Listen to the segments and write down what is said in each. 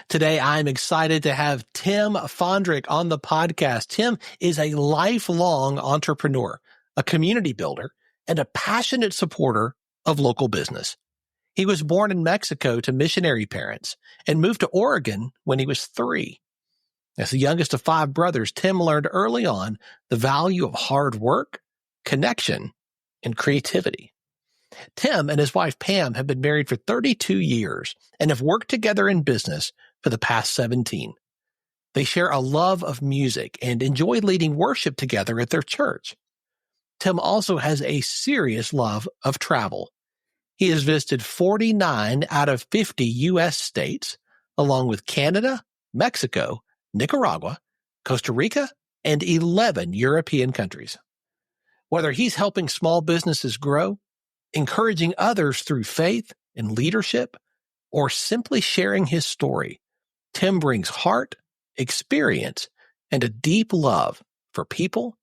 Today, I'm excited to have Tim Fahndrich on the podcast. Tim is a lifelong entrepreneur, a community builder, and a passionate supporter of local business. He was born in Mexico to missionary parents and moved to Oregon when he was 3. As the youngest of 5 brothers, Tim learned early on the value of hard work, connection, and creativity. Tim and his wife Pam have been married for 32 years and have worked together in business for the past 17. They share a love of music and enjoy leading worship together at their church. Tim also has a serious love of travel. He has visited 49 out of 50 U.S. states, along with Canada, Mexico, Nicaragua, Costa Rica, and 11 European countries. Whether he's helping small businesses grow, encouraging others through faith and leadership, or simply sharing his story, Tim brings heart, experience, and a deep love for people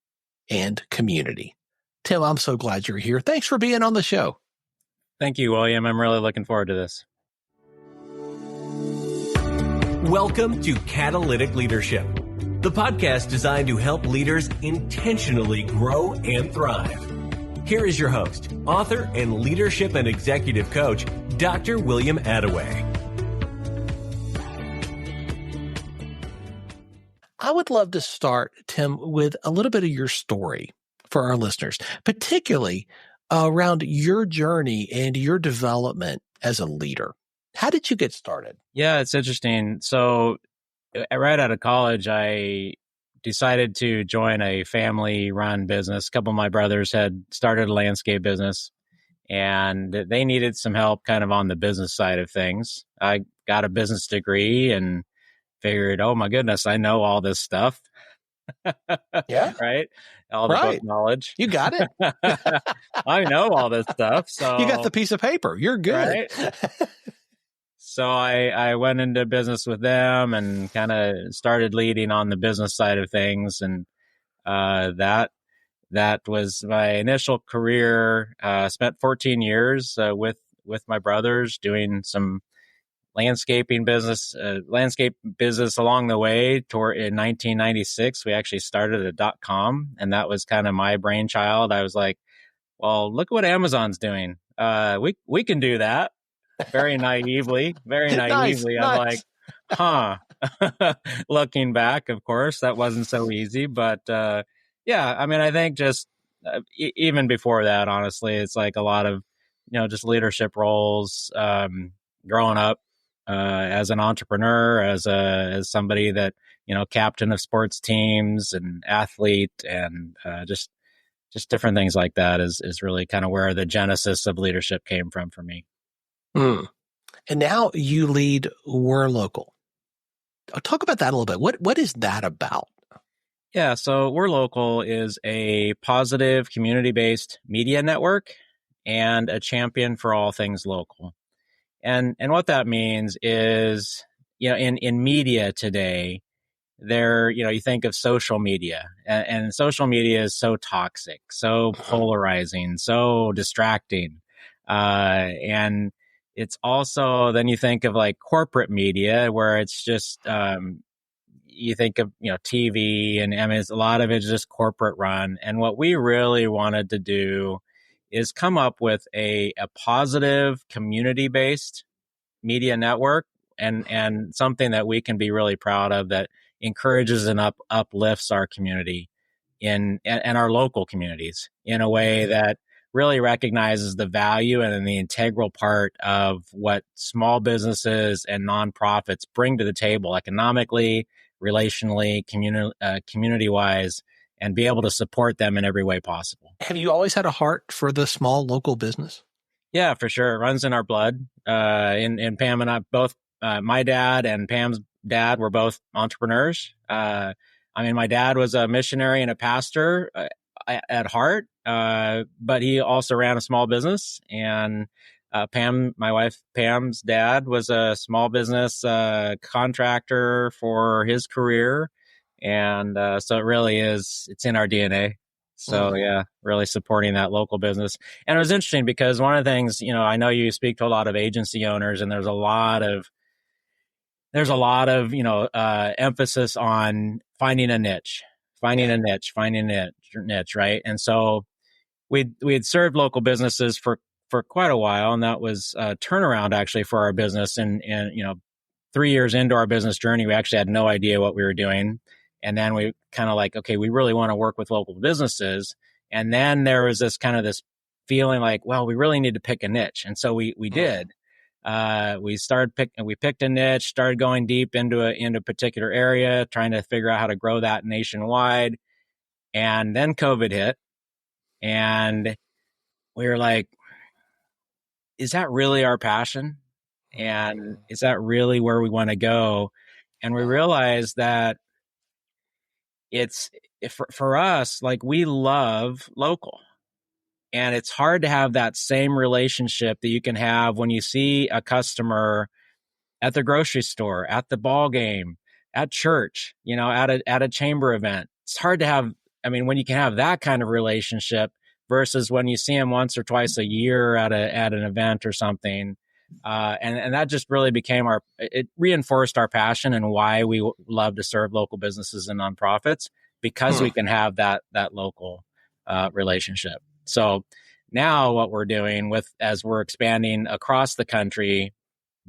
and community. Tim, I'm so glad you're here. Thanks for being on the show. Thank you, William. I'm really looking forward to this. Welcome to Catalytic Leadership, the podcast designed to help leaders intentionally grow and thrive. Here is your host, author, and leadership and executive coach, Dr. William Attaway. I would love to start, Tim, with a little bit of your story for our listeners, particularly around your journey and your development as a leader. How did you get started? Yeah, it's interesting. So right out of college, I decided to join a family-run business. A couple of my brothers had started a landscape business, and they needed some help kind of on the business side of things. I got a business degree and figured, oh my goodness, I know all this stuff. Yeah. Right? All the book knowledge. You got it. I know all this stuff. So you got the piece of paper. You're good. Right? So I went into business with them and kind of started leading on the business side of things. And that was my initial career. Spent 14 years with my brothers doing some landscape business along the way. In 1996, we actually started a .com, and that was kind of my brainchild. I was like, well, look what Amazon's doing. We can do that. Very naively. Nice. I'm like, huh. Looking back, of course, that wasn't so easy. But yeah, I mean, I think just even before that, honestly, it's like a lot of, just leadership roles, growing up as an entrepreneur, as somebody that, captain of sports teams and athlete, and just different things like that is really kind of where the genesis of leadership came from for me. And now you lead WhirLocal. Talk about that a little bit. What is that about? Yeah, so WhirLocal is a positive community-based media network and a champion for all things local. And what that means is, in media today, you think of social media, and social media is so toxic, so polarizing, so distracting, and it's also, then you think of like corporate media, where it's just, you think of, TV, and I mean, a lot of it's just corporate run. And what we really wanted to do is come up with a positive community-based media network, and something that we can be really proud of, that encourages and uplifts our community and our local communities in a way that really recognizes the value and the integral part of what small businesses and nonprofits bring to the table economically, relationally, community-wise, and be able to support them in every way possible. Have you always had a heart for the small local business? Yeah, for sure. It runs in our blood. And Pam and I both, my dad and Pam's dad were both entrepreneurs. I mean, my dad was a missionary and a pastor at heart, but he also ran a small business. And my wife Pam's dad was a small business contractor for his career. And so it really is, it's in our DNA. So yeah, really supporting that local business. And it was interesting because one of the things, I know you speak to a lot of agency owners, and there's a lot of there's a lot of, emphasis on finding a niche, finding a niche, right? And so we had served local businesses for quite a while, and that was a turnaround actually for our business. And 3 years into our business journey, we actually had no idea what we were doing. And then we kind of like, okay, we really want to work with local businesses. And then there was this feeling like, well, we really need to pick a niche. And so we did. We picked a niche, started going deep into a particular area, trying to figure out how to grow that nationwide. And then COVID hit, and we were like, is that really our passion? And is that really where we want to go? And we realized that for us, like, we love local. And it's hard to have that same relationship that you can have when you see a customer at the grocery store, at the ball game, at church, at a chamber event. It's hard to have, when you can have that kind of relationship versus when you see them once or twice a year at an event or something. And that just really it reinforced our passion and why we love to serve local businesses and nonprofits, because we can have that local relationship. So now what we're doing as we're expanding across the country,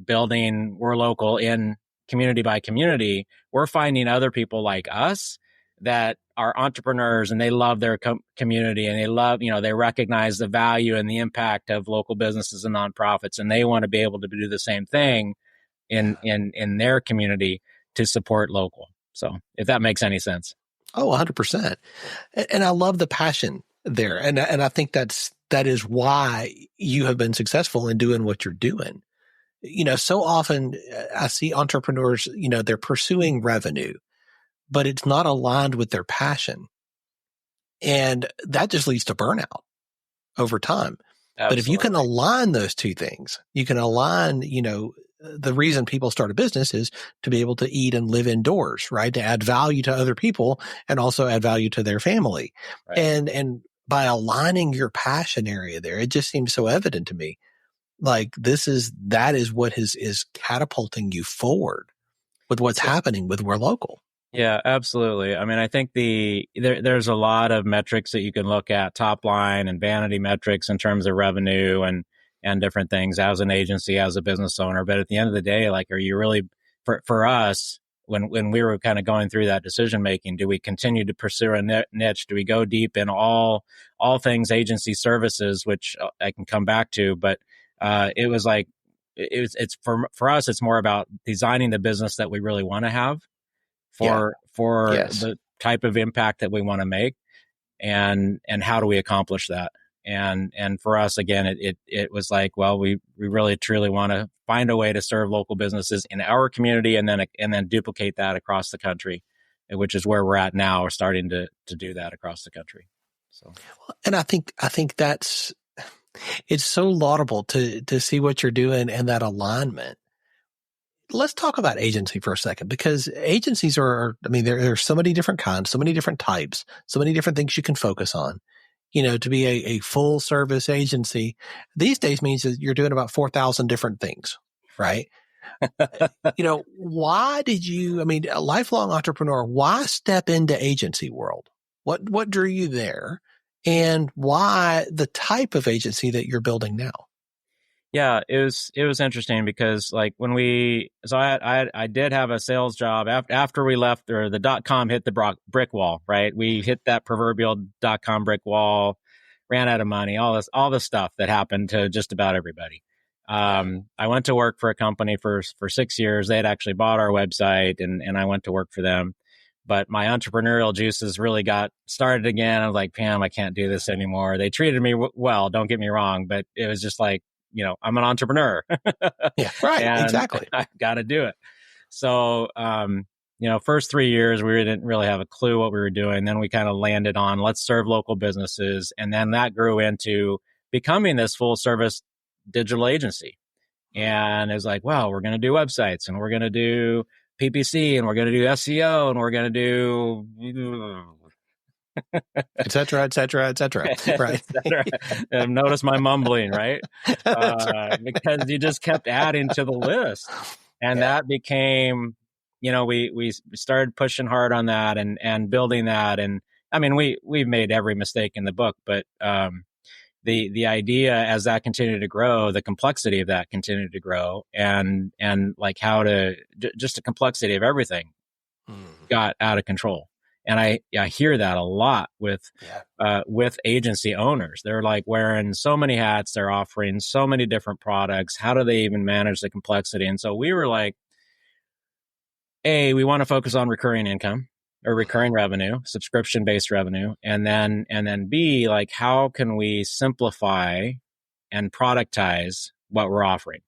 building WhirLocal in community by community, we're finding other people like us that are entrepreneurs, and they love their community, and they love, they recognize the value and the impact of local businesses and nonprofits, and they want to be able to do the same thing in their community to support local. So if that makes any sense. Oh, 100%. And I love the passion there. And I think that is why you have been successful in doing what you're doing. So often I see entrepreneurs, they're pursuing revenue, but it's not aligned with their passion. And that just leads to burnout over time. Absolutely. But if you can align those two things, you can align, the reason people start a business is to be able to eat and live indoors, right? To add value to other people and also add value to their family. Right. And by aligning your passion area there, it just seems so evident to me. Like that is what is catapulting you forward with what's happening with WhirLocal. Yeah, absolutely. I think there's a lot of metrics that you can look at, top line and vanity metrics in terms of revenue and different things as an agency, as a business owner. But at the end of the day, like, are you really, for us, when we were kind of going through that decision making, do we continue to pursue a niche? Do we go deep in all things agency services, which I can come back to? But it was like, it's for us, it's more about designing the business that we really want to have for the type of impact that we want to make, and how do we accomplish that? And for us, again, it was like, well, we really truly want to find a way to serve local businesses in our community, and then duplicate that across the country, which is where we're at now. We're starting to do that across the country. So, and I think it's so laudable to see what you're doing and that alignment. Let's talk about agency for a second, because agencies there are so many different kinds, so many different types, so many different things you can focus on. To be a full service agency these days means that you're doing about 4,000 different things, right? Why did you, a lifelong entrepreneur, why step into agency world? What drew you there, and why the type of agency that you're building now? Yeah, it was interesting because, like, I did have a sales job after we left, or the .com hit the brick wall, right? We hit that proverbial .com brick wall, ran out of money, all this stuff that happened to just about everybody. I went to work for a company for 6 years. They had actually bought our website, and I went to work for them. But my entrepreneurial juices really got started again. I was like, Pam, I can't do this anymore. They treated me well, don't get me wrong, but it was just like, I'm an entrepreneur. Yeah, right. And exactly. I got to do it. So, first 3 years, we didn't really have a clue what we were doing. Then we kind of landed on, let's serve local businesses. And then that grew into becoming this full service digital agency. And it was like, well, we're going to do websites, and we're going to do PPC, and we're going to do SEO, and we're going to do et cetera, et cetera, et cetera. Right. And notice my mumbling, right? Because you just kept adding to the list. And that became, we started pushing hard on that and building that. And I mean, we've made every mistake in the book, but the idea as that continued to grow, the complexity of that continued to grow, and like how to just the complexity of everything got out of control. And I hear that a lot with agency owners. They're like wearing so many hats, they're offering so many different products. How do they even manage the complexity? And so we were like, A, we want to focus on recurring income or recurring revenue, subscription-based revenue. And then B, like how can we simplify and productize what we're offering?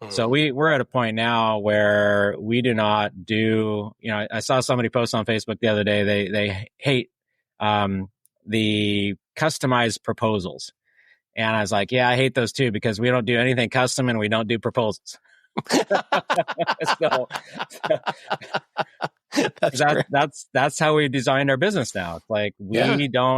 So we're at a point now where we do not do, I saw somebody post on Facebook the other day, they hate the customized proposals. And I was like, yeah, I hate those too, because we don't do anything custom and we don't do proposals. That's how we designed our business now. It's like we've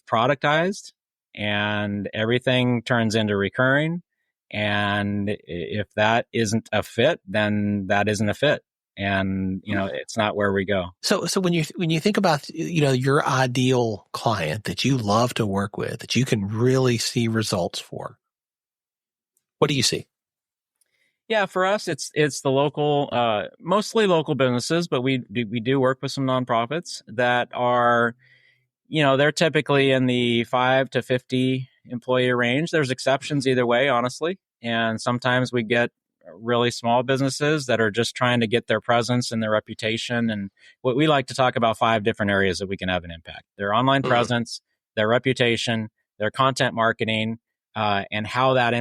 productized and everything turns into recurring. And if that isn't a fit, then that isn't a fit. And, it's not where we go. So when you think about, your ideal client that you love to work with, that you can really see results for, what do you see? Yeah, for us, it's the local, mostly local businesses, but we do work with some nonprofits that are, they're typically in the 5 to 50 employee range. There's exceptions either way, honestly. And sometimes we get really small businesses that are just trying to get their presence and their reputation. And what we like to talk about 5 different areas that we can have an impact: their online presence, their reputation, their content marketing, and how that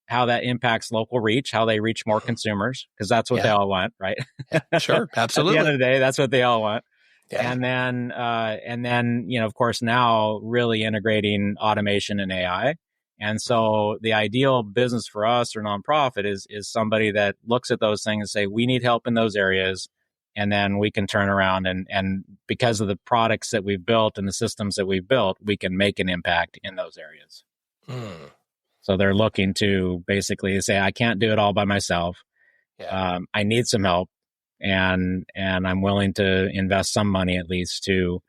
how that impacts local reach, how they reach more consumers, because that's what they all want, right? Sure, absolutely. At the end of the day, that's what they all want. Yeah. And then, of course, now really integrating automation and AI. And so the ideal business for us or nonprofit is somebody that looks at those things and say, we need help in those areas. And then we can turn around and because of the products that we've built and the systems that we've built, we can make an impact in those areas. So they're looking to basically say, I can't do it all by myself. I need some help. And I'm willing to invest some money at least to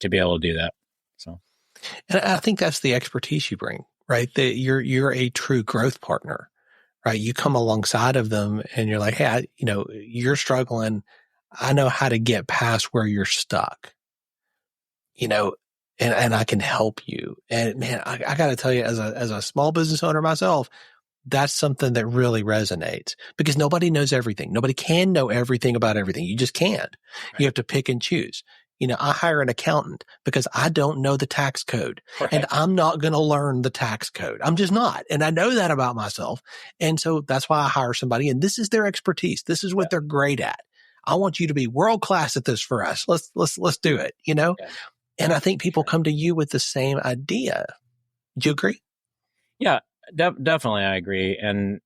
be able to do that. So, and I think that's the expertise you bring, right? That you're a true growth partner, right? You come alongside of them and you're like, hey, you're struggling. I know how to get past where you're stuck, and I can help you. And man, I got to tell you, as a small business owner myself, that's something that really resonates, because nobody knows everything. Nobody can know everything about everything. You just can't. Right. You have to pick and choose. I hire an accountant because I don't know the tax code, and I'm not going to learn the tax code. I'm just not. And I know that about myself. And so that's why I hire somebody, and this is their expertise. This is what they're great at. I want you to be world class at this for us. Let's do it, Yeah. And I think people come to you with the same idea. Do you agree? Yeah. Definitely, I agree. And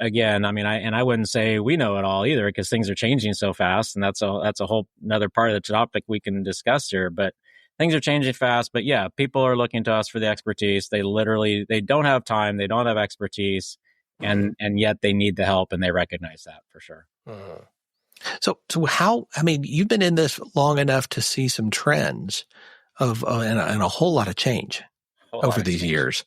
again, I mean, I wouldn't say we know it all either, because things are changing so fast, and that's a whole another part of the topic we can discuss here. But things are changing fast. But yeah, people are looking to us for the expertise. They don't have time, they don't have expertise, and yet they need the help, and they recognize that for sure. So how? I mean, you've been in this long enough to see some trends and a whole lot of change over these years.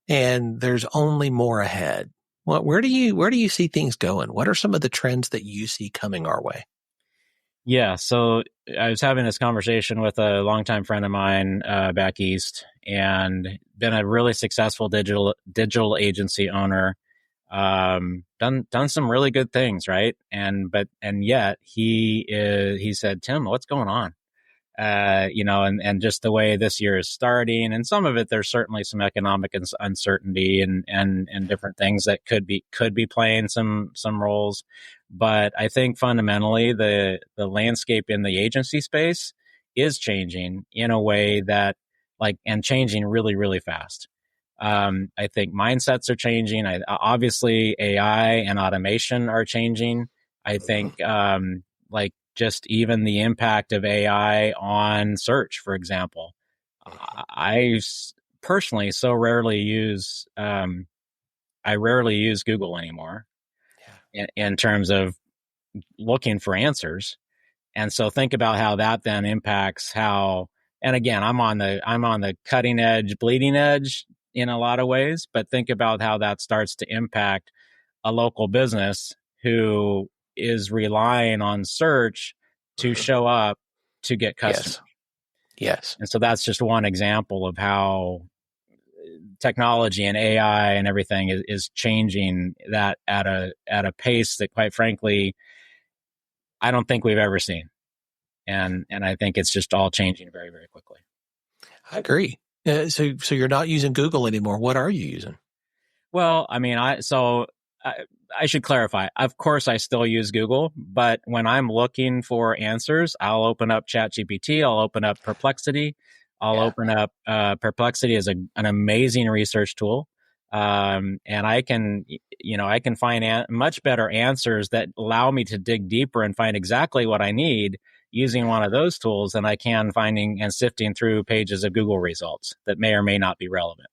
And there's only more ahead. Where do you see things going? What are some of the trends that you see coming our way? Yeah. So I was having this conversation with a longtime friend of mine back east, and been a really successful digital agency owner. Done some really good things, right? And yet he said, Tim, what's going on? And just the way this year is starting, and some of it, there's certainly some economic uncertainty and different things that could be playing some roles. But I think fundamentally the landscape in the agency space is changing in a way that and changing really, really fast. I think mindsets are changing. Obviously AI and automation are changing. I think, just even the impact of AI on search, for example. I personally so rarely use I rarely use Google anymore in terms of looking for answers. And so think about how that then impacts how, and again, I'm on the cutting edge, bleeding edge in a lot of ways, but think about how that starts to impact a local business who is relying on search to show up to get customers. Yes. And so that's just one example of how technology and AI and everything is changing that at a pace that, quite frankly, I don't think we've ever seen. And I think it's just all changing very, very quickly. I agree. So you're not using Google anymore. What are you using? Well, I mean, I should clarify. Of course, I still use Google, but when I'm looking for answers, I'll open up ChatGPT. I'll open up Perplexity. I'll open up Perplexity is an amazing research tool, and I can find much better answers that allow me to dig deeper and find exactly what I need using one of those tools than I can finding and sifting through pages of Google results that may or may not be relevant.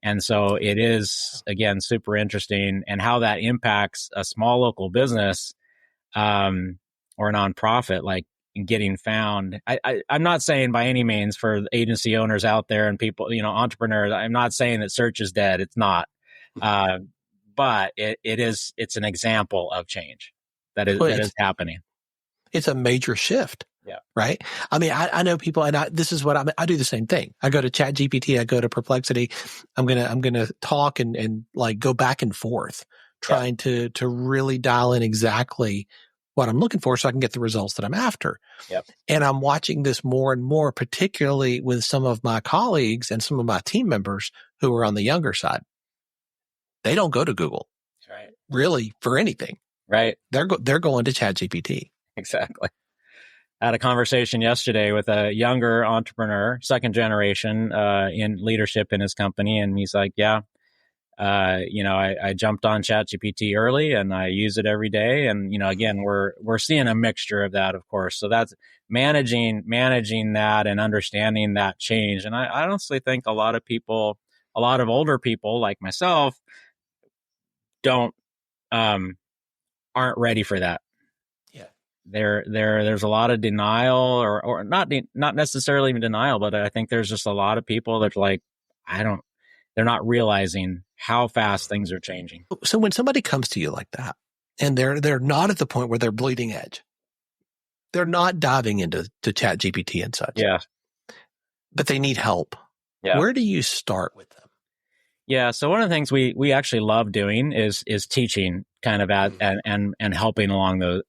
And so it is, again, super interesting, and how that impacts a small local business or a nonprofit, like getting found. I'm not saying by any means for agency owners out there and people, entrepreneurs, I'm not saying that search is dead. It's not. But it's an example of change that is happening. It's a major shift. Yeah. Right. I mean, I know people, and this is what I do the same thing. I go to ChatGPT, I go to Perplexity. I'm going to talk and like go back and forth, trying to really dial in exactly what I'm looking for so I can get the results that I'm after. Yep. And I'm watching this more and more, particularly with some of my colleagues and some of my team members who are on the younger side. They don't go to Google. Right. Really for anything. Right. They're going to ChatGPT. Exactly. I had a conversation yesterday with a younger entrepreneur, second generation, in leadership in his company. And he's like, I jumped on ChatGPT early and I use it every day. And, again, we're seeing a mixture of that, of course. So that's managing that and understanding that change. And I honestly think a lot of older people like myself aren't ready for that. There's a lot of denial or not necessarily even denial, but I think there's just a lot of people that like, they're not realizing how fast things are changing. So when somebody comes to you like that and they're not at the point where they're bleeding edge, they're not diving into ChatGPT and such. Yeah. But they need help. Yeah. Where do you start with them? Yeah. So one of the things we actually love doing is teaching kind of at and helping along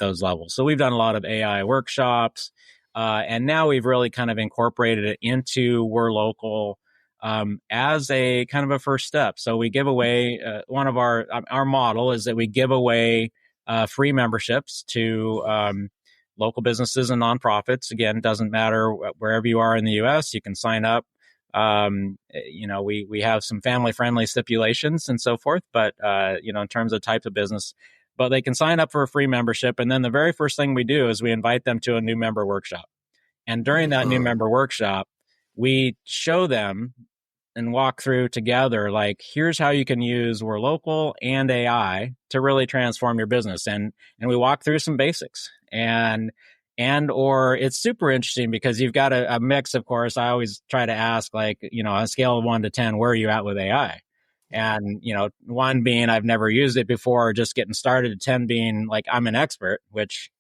those levels. So we've done a lot of AI workshops, and now we've really kind of incorporated it into WhirLocal as a kind of a first step. So we give away one of our model is that we give away free memberships to local businesses and nonprofits. Again, doesn't matter wherever you are in the U.S., you can sign up. We have some family friendly stipulations and so forth, but in terms of types of business. But they can sign up for a free membership. And then the very first thing we do is we invite them to a new member workshop. And during that new member workshop, we show them and walk through together, like, here's how you can use WhirLocal and AI to really transform your business. And we walk through some basics. Or it's super interesting because you've got a mix, of course. I always try to ask, like, on a scale of 1 to 10, where are you at with AI? And, 1 being I've never used it before, just getting started, 10 being like I'm an expert, which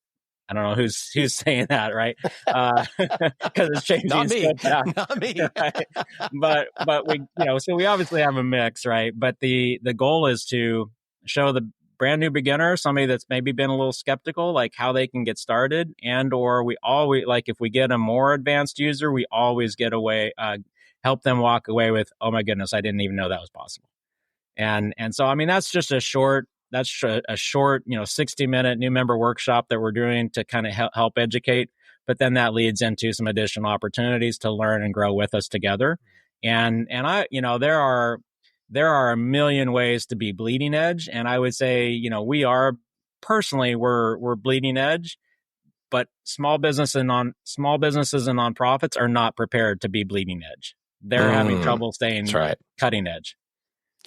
I don't know who's saying that, right? Because it's changing. Not me. Not me. Right? But we, so we obviously have a mix, right? But the goal is to show the brand new beginner, somebody that's maybe been a little skeptical, like how they can get started, and or we always, like, if we get a more advanced user, we always help them walk away with, oh my goodness, I didn't even know that was possible. And so, I mean, that's just a short, 60-minute new member workshop that we're doing to kind of help educate. But then that leads into some additional opportunities to learn and grow with us together. And there are a million ways to be bleeding edge. And I would say, we're bleeding edge, but small businesses and nonprofits are not prepared to be bleeding edge. They're having trouble staying cutting edge.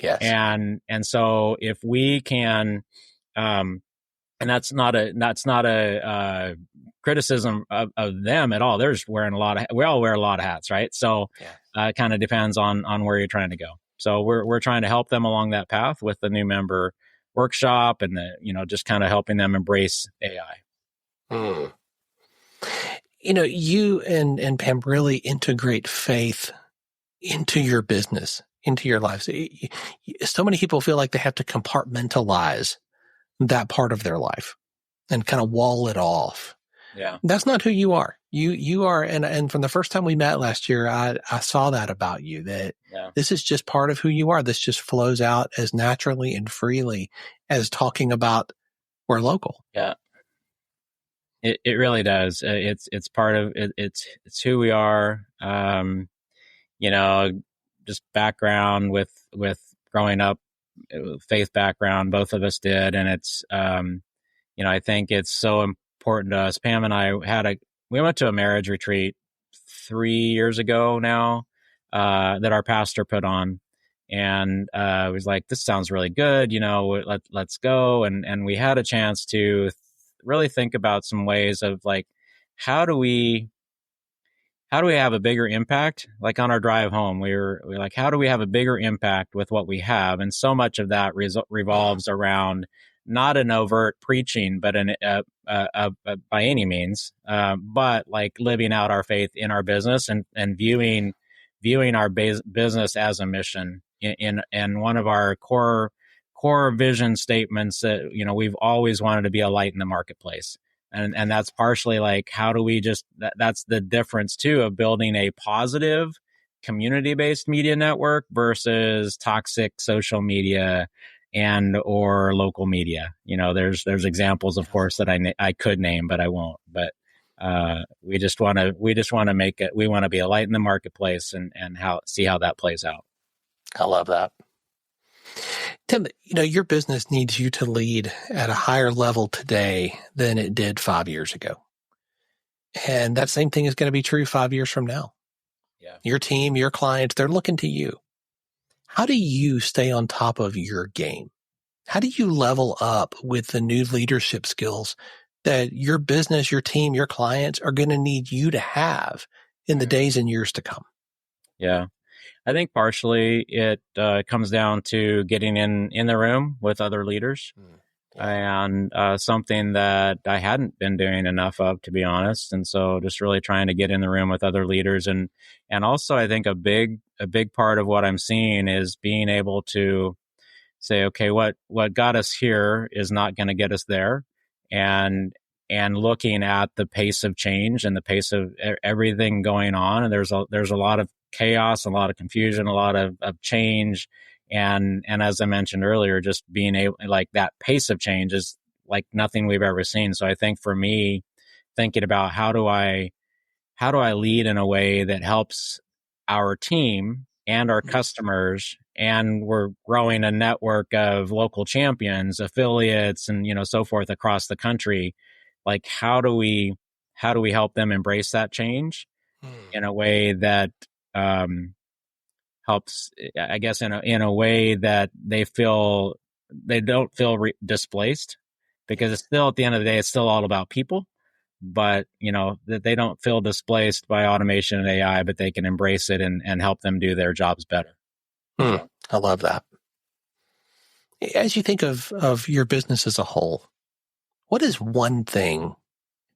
Yes. And so if we can, and that's not a criticism of them at all. They're just wearing we all wear a lot of hats, right? So it kind of depends on where you're trying to go. So we're trying to help them along that path with the new member workshop and just kind of helping them embrace AI. You and Pam really integrate faith into your business, into your life. So many people feel like they have to compartmentalize that part of their life and kind of wall it off. Yeah. That's not who you are. You are, and from the first time we met last year, I saw that about you, that this is just part of who you are. This just flows out as naturally and freely as talking about WhirLocal. Yeah. It really does. It's part of it. It's who we are. Just background with growing up, faith background, both of us did. And it's, I think it's so important to us. Pam and I we went to a marriage retreat 3 years ago now, that our pastor put on. And, it was like, this sounds really good. Let's go. And we had a chance to really think about some ways of like, how do we have a bigger impact? Like on our drive home, we're like, how do we have a bigger impact with what we have? And so much of that revolves around not an overt preaching, but by any means, but like living out our faith in our business and viewing our business as a mission. In one of our core vision statements that, we've always wanted to be a light in the marketplace. And that's partially like, how do we that's the difference too of building a positive community-based media network versus toxic social media and or local media. There's examples, of course, that I could name, but I won't. But we just want to make it. We want to be a light in the marketplace and see how that plays out. I love that. Tim, your business needs you to lead at a higher level today than it did 5 years ago. And that same thing is going to be true 5 years from now. Yeah. Your team, your clients, they're looking to you. How do you stay on top of your game? How do you level up with the new leadership skills that your business, your team, your clients are going to need you to have in the days and years to come? Yeah. I think partially it comes down to getting in the room with other leaders, and something that I hadn't been doing enough of, to be honest. And so just really trying to get in the room with other leaders. And also I think a big part of what I'm seeing is being able to say, okay, what got us here is not going to get us there. And looking at the pace of change and the pace of everything going on. And there's a lot of chaos, a lot of confusion, a lot of change. And as I mentioned earlier, just being able, like that pace of change is like nothing we've ever seen. So I think for me, thinking about how do I lead in a way that helps our team and our customers, and we're growing a network of local champions, affiliates, and, so forth across the country. Like, how do we help them embrace that change in a way that helps, I guess, in a way that they don't feel displaced, because it's still, at the end of the day, it's still all about people, but that they don't feel displaced by automation and AI, but they can embrace it and help them do their jobs better. I love that. As you think of your business as a whole, what is one thing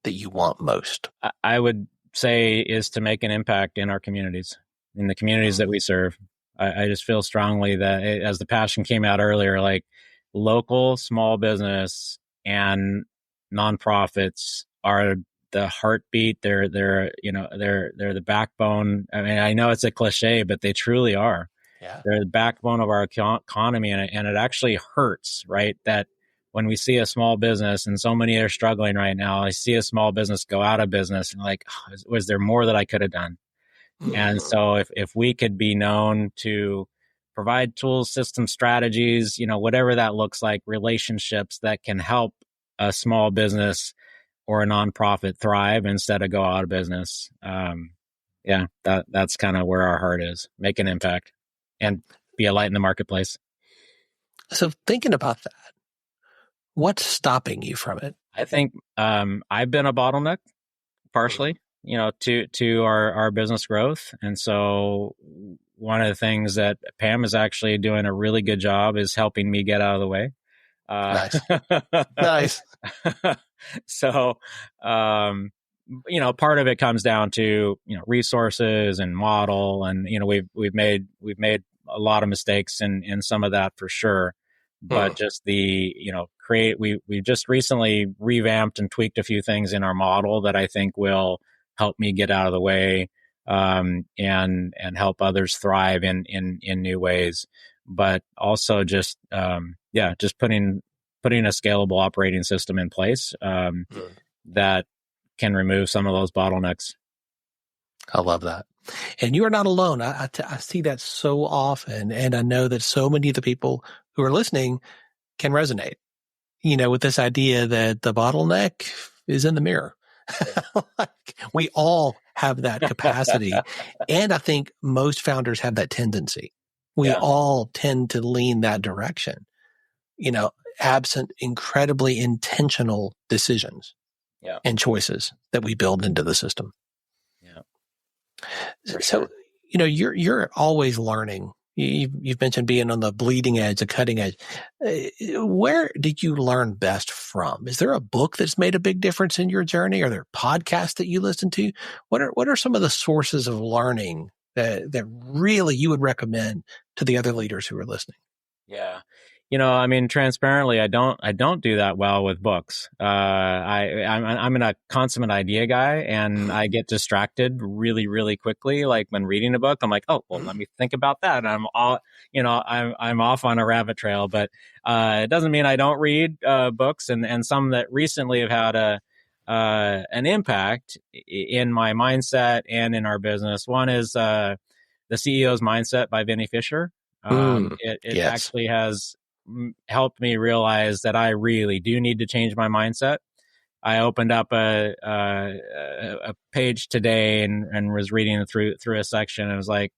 that you want most? I would say is to make an impact in our communities, in the communities that we serve. I just feel strongly that, as the passion came out earlier, like local small business and nonprofits are the heartbeat. They're the backbone. I mean, I know it's a cliche, but they truly are. Yeah. They're the backbone of our economy, and it actually hurts, right? That when we see a small business, and so many are struggling right now, I see a small business go out of business, and like, was there more that I could have done? And so if we could be known to provide tools, systems, strategies, whatever that looks like, relationships that can help a small business or a nonprofit thrive instead of go out of business. That's kind of where our heart is. Make an impact and be a light in the marketplace. So thinking about that, what's stopping you from it? I think I've been a bottleneck partially, to our business growth. And so one of the things that Pam is actually doing a really good job is helping me get out of the way. Nice. Nice. So, part of it comes down to, resources and model. And, we've made a lot of mistakes in some of that for sure. But just the, we just recently revamped and tweaked a few things in our model that I think will help me get out of the way, and help others thrive in new ways. But also just, just putting a scalable operating system in place, that can remove some of those bottlenecks. I love that. And you are not alone. I see that so often. And I know that so many of the people who are listening can resonate, with this idea that the bottleneck is in the mirror. We all have that capacity. And I think most founders have that tendency. We all tend to lean that direction, absent incredibly intentional decisions and choices that we build into the system. For so, sure. You're always learning. You've mentioned being on the bleeding edge, the cutting edge. Where did you learn best from? Is there a book that's made a big difference in your journey? Are there podcasts that you listen to? What are some of the sources of learning that really you would recommend to the other leaders who are listening? Yeah. Transparently, I don't do that well with books. I'm a consummate idea guy, and I get distracted really, really quickly. Like when reading a book, I'm like, oh, well, let me think about that. And I'm off on a rabbit trail, but, it doesn't mean I don't read, books, and some that recently have had an impact in my mindset and in our business. One is, The CEO's Mindset by Vinny Fisher. It actually has helped me realize that I really do need to change my mindset. I opened up a page today and was reading through a section, and it was like,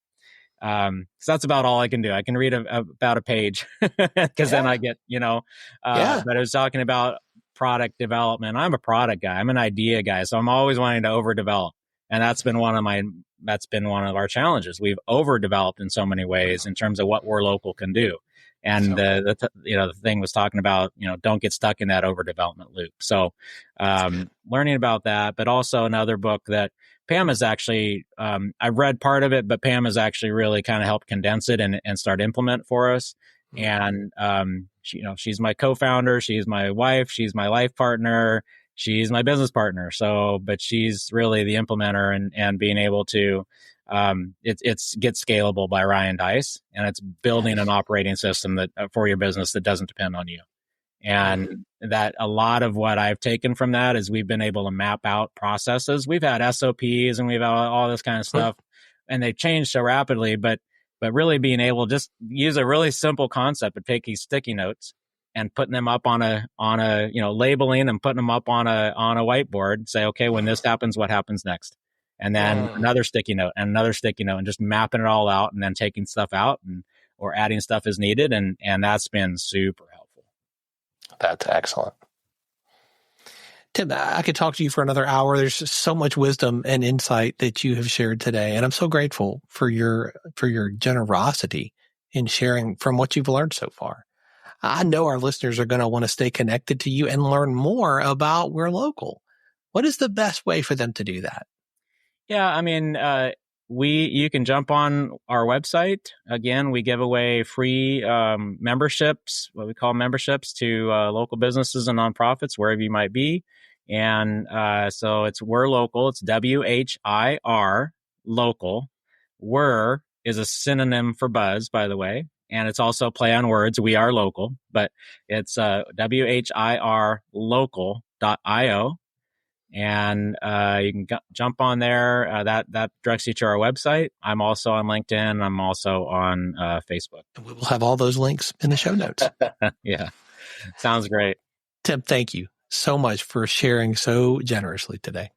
so that's about all I can do. I can read about a page because then I get, but it was talking about product development. I'm a product guy. I'm an idea guy. So I'm always wanting to overdevelop. And that's been one of our challenges. We've overdeveloped in so many ways in terms of what WhirLocal can do. And the thing was talking about, don't get stuck in that overdevelopment loop. So learning about that, but also another book that Pam has actually, I've read part of it, but Pam has actually really kind of helped condense it and start implement for us. And she's my co-founder, she's my wife, she's my life partner, she's my business partner. So, but she's really the implementer and being able to, it's Get Scalable by Ryan Deiss, and it's building an operating system that for your business that doesn't depend on you. And that a lot of what I've taken from that is we've been able to map out processes. We've had SOPs and we've had all this kind of stuff, and they've changed so rapidly, but really being able to just use a really simple concept of taking sticky notes and putting them up on a labeling and putting them up on a whiteboard, say, okay, when this happens, what happens next? And then another sticky note and another sticky note, and just mapping it all out and then taking stuff out or adding stuff as needed. And that's been super helpful. That's excellent. Tim, I could talk to you for another hour. There's just so much wisdom and insight that you have shared today. And I'm so grateful for your generosity in sharing from what you've learned so far. I know our listeners are going to want to stay connected to you and learn more about WhirLocal. What is the best way for them to do that? Yeah, you can jump on our website. Again, we give away free memberships, what we call memberships to local businesses and nonprofits, wherever you might be. And so it's WhirLocal. It's WHIR local. Whir is a synonym for buzz, by the way. And it's also play on words. We are local, but it's WHIRlocal.io. And you can jump on there. That directs you to our website. I'm also on LinkedIn. I'm also on Facebook. We will have all those links in the show notes. Yeah. Sounds great. Tim, thank you so much for sharing so generously today.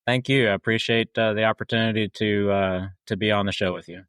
Thank you. I appreciate the opportunity to be on the show with you.